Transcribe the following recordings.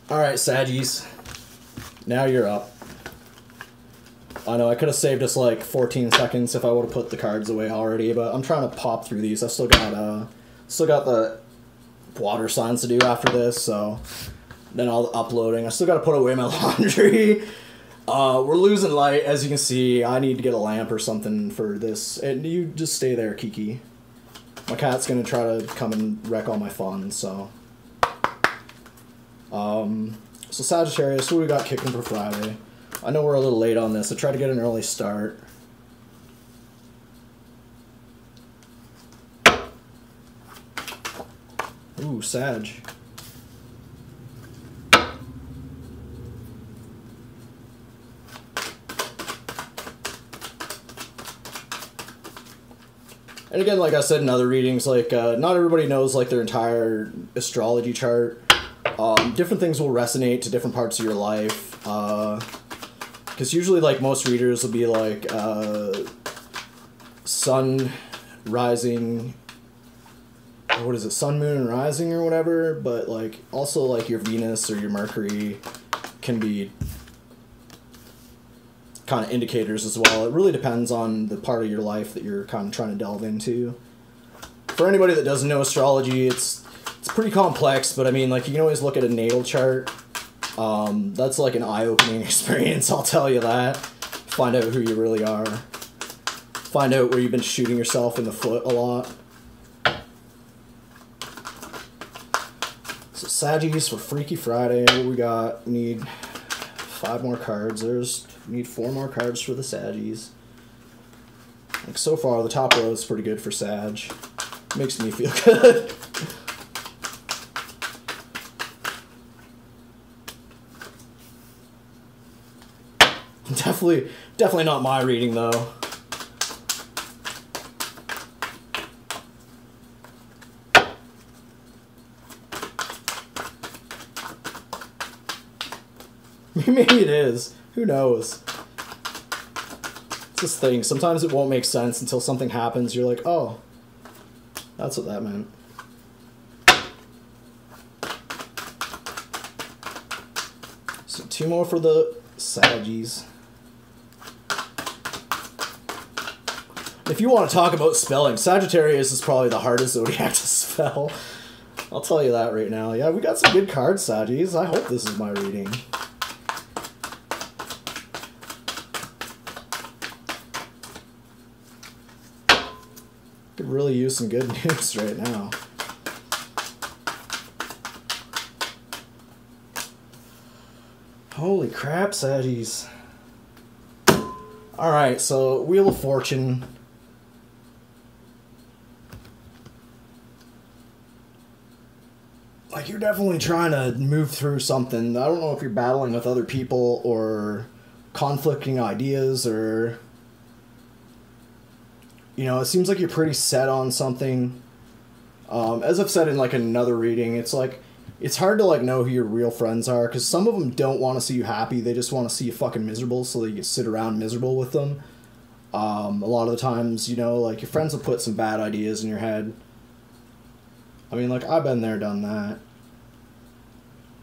Alright, Saggies. Now you're up. I know, I could have saved us like 14 seconds if I would have put the cards away already, but I'm trying to pop through these. I still got the water signs to do after this, so then all the uploading. I still got to put away my laundry. We're losing light, as you can see. I need to get a lamp or something for this. And you just stay there, Kiki. My cat's going to try to come and wreck all my fun, so... So Sagittarius, what do we got kicking for Friday? I know we're a little late on this. I tried to get an early start. Ooh, Sag. And again, like I said in other readings, like, not everybody knows, like, their entire astrology chart. Different things will resonate to different parts of your life. Because usually, like, most readers will be, like, sun, rising, what is it, sun, moon, and rising or whatever. But, like, also, like, your Venus or your Mercury can be kind of indicators as well. It really depends on the part of your life that you're kind of trying to delve into. For anybody that doesn't know astrology, it's pretty complex, but I mean, like, you can always look at a natal chart. That's like an eye-opening experience, I'll tell you that. Find out who you really are. Find out where you've been shooting yourself in the foot a lot. So Saggies for Freaky Friday, what we got? We need 5 more cards. We need 4 more cards for the Saggies. Like, so far, the top row is pretty good for Sag. Makes me feel good. Definitely not my reading, though. Maybe it is. Who knows? It's this thing. Sometimes it won't make sense until something happens. You're like, oh, that's what that meant. So 2 more for the Saggies. If you want to talk about spelling, Sagittarius is probably the hardest zodiac to spell. I'll tell you that right now. Yeah, we got some good cards, Saggies. I hope this is my reading. Could really use some good news right now. Holy crap, Saggies. Alright, so Wheel of Fortune. Like, you're definitely trying to move through something. I don't know if you're battling with other people or conflicting ideas or... You know, it seems like you're pretty set on something. As I've said in, like, another reading, it's like, it's hard to, like, know who your real friends are, because some of them don't want to see you happy. They just want to see you fucking miserable so that you can sit around miserable with them. A lot of the times, you know, like, your friends will put some bad ideas in your head. I mean, like, I've been there, done that.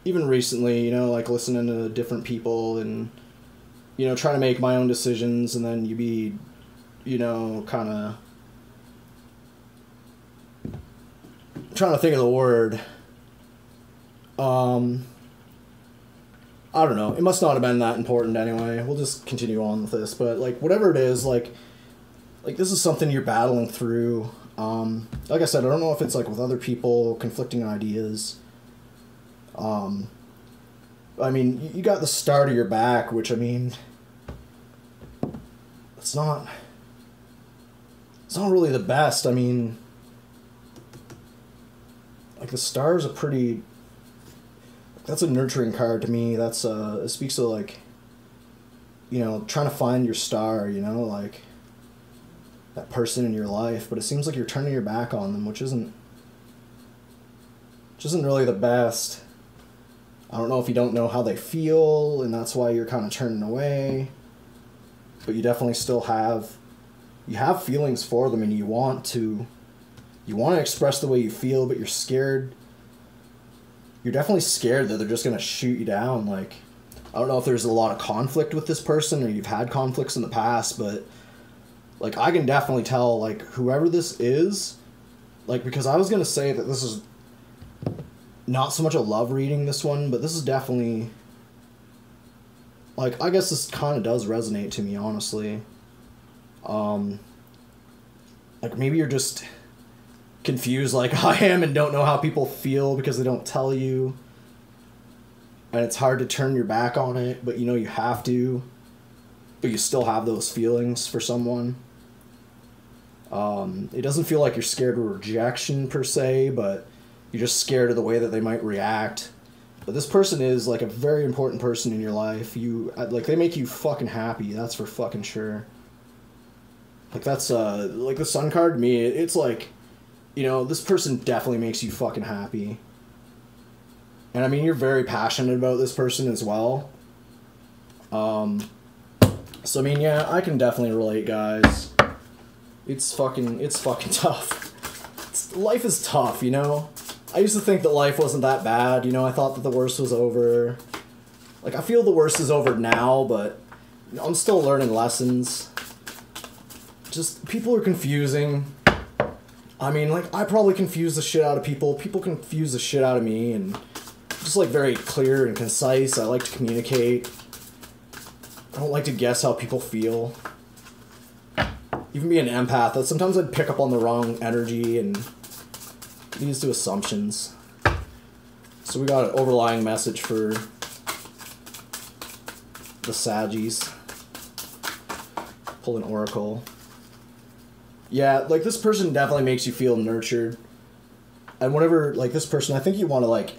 Even recently, you know, like, listening to different people and, you know, trying to make my own decisions, and then you be... you know, kind of trying to think of the word. I don't know. It must not have been that important anyway. We'll just continue on with this. But, like, whatever it is, like this is something you're battling through. Like I said, I don't know if it's, like, with other people, conflicting ideas. I mean, you got the Star to your back, which, I mean, it's not really the best. I mean, like, the Star's a pretty... That's a nurturing card to me. That's, it speaks to, like, you know, trying to find your star, you know, like, that person in your life. But it seems like you're turning your back on them, which isn't really the best. I don't know if you don't know how they feel, and that's why you're kind of turning away. But you definitely still have... You have feelings for them, and you want to express the way you feel, but you're scared. you're definitely scared that they're just gonna shoot you down. Like, I don't know if there's a lot of conflict with this person or you've had conflicts in the past, but like I can definitely tell like whoever this is, like, because I was gonna say that this is not so much a love reading, this one, but this is definitely, like, I guess this kind of does resonate to me, honestly. Like, maybe you're just confused like I am and don't know how people feel because they don't tell you. And it's hard to turn your back on it, but you know you have to. But you still have those feelings for someone. It doesn't feel like you're scared of rejection per se, but you're just scared of the way that they might react. But this person is like a very important person in your life. Like, they make you fucking happy, that's for fucking sure. Like, that's like the Sun card to me, it's like, you know, this person definitely makes you fucking happy. And I mean, you're very passionate about this person as well. So I mean, yeah, I can definitely relate, guys. It's fucking tough. Life is tough, you know? I used to think that life wasn't that bad, you know? I thought that the worst was over. Like, I feel the worst is over now, but you know, I'm still learning lessons. Just, people are confusing. I mean, like, I probably confuse the shit out of people. People confuse the shit out of me, and just, like, very clear and concise. I like to communicate. I don't like to guess how people feel. Even being an empath, sometimes I'd pick up on the wrong energy and leads to assumptions. So we got an overlying message for the Saggies. Pull an oracle. Yeah, like, this person definitely makes you feel nurtured. And whenever, like, this person, I think you want to, like,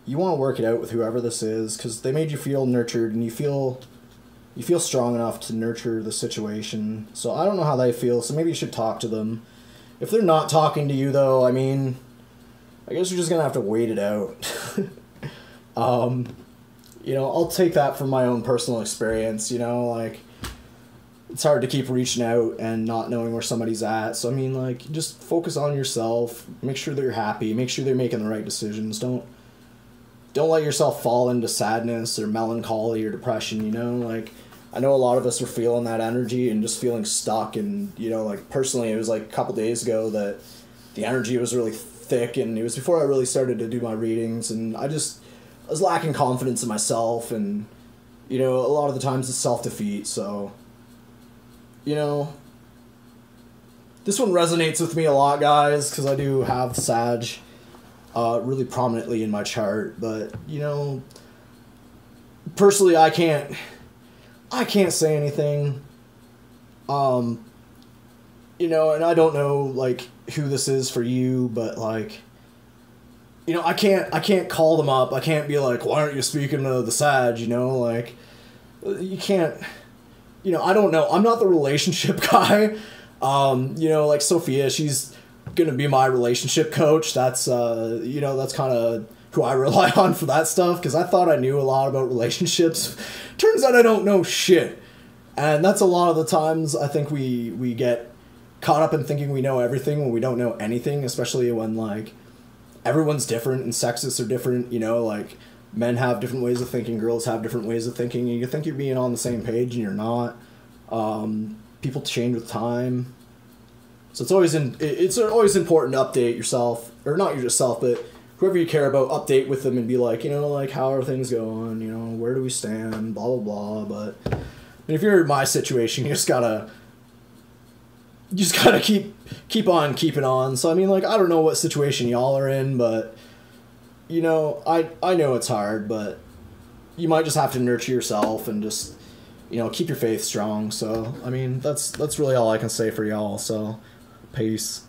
you want to work it out with whoever this is, because they made you feel nurtured, and you feel strong enough to nurture the situation. So I don't know how they feel, so maybe you should talk to them. If they're not talking to you, though, I mean, I guess you're just going to have to wait it out. You know, I'll take that from my own personal experience, you know, like, it's hard to keep reaching out and not knowing where somebody's at. So, I mean, like, just focus on yourself. Make sure that you're happy. Make sure they're making the right decisions. Don't let yourself fall into sadness or melancholy or depression, you know? Like, I know a lot of us are feeling that energy and just feeling stuck. And, you know, like, personally, it was like a couple days ago that the energy was really thick. And it was before I really started to do my readings. And I was lacking confidence in myself. And, you know, a lot of the times it's self-defeat. So, you know, this one resonates with me a lot, guys, because I do have Sag really prominently in my chart. But, you know, personally, I can't say anything. You know, and I don't know, like, who this is for you, but, like, you know, I can't call them up. I can't be like, why aren't you speaking to the Sag, you know? Like, you can't, you know, I don't know. I'm not the relationship guy. You know, like Sophia, she's gonna be my relationship coach. That's, you know, that's kind of who I rely on for that stuff, because I thought I knew a lot about relationships. Turns out I don't know shit. And that's a lot of the times I think we get caught up in thinking we know everything when we don't know anything, especially when, like, everyone's different and sexes are different, you know, like, men have different ways of thinking, girls have different ways of thinking, and you think you're being on the same page and you're not. People change with time. So it's always important to update yourself, or not yourself, but whoever you care about, update with them and be like, you know, like, how are things going, you know, where do we stand, blah, blah, blah. But if you're in my situation, you just gotta keep on keeping on. So, I mean, like, I don't know what situation y'all are in, but, you know, I know it's hard, but you might just have to nurture yourself and just, you know, keep your faith strong. So, I mean, that's really all I can say for y'all. So, peace.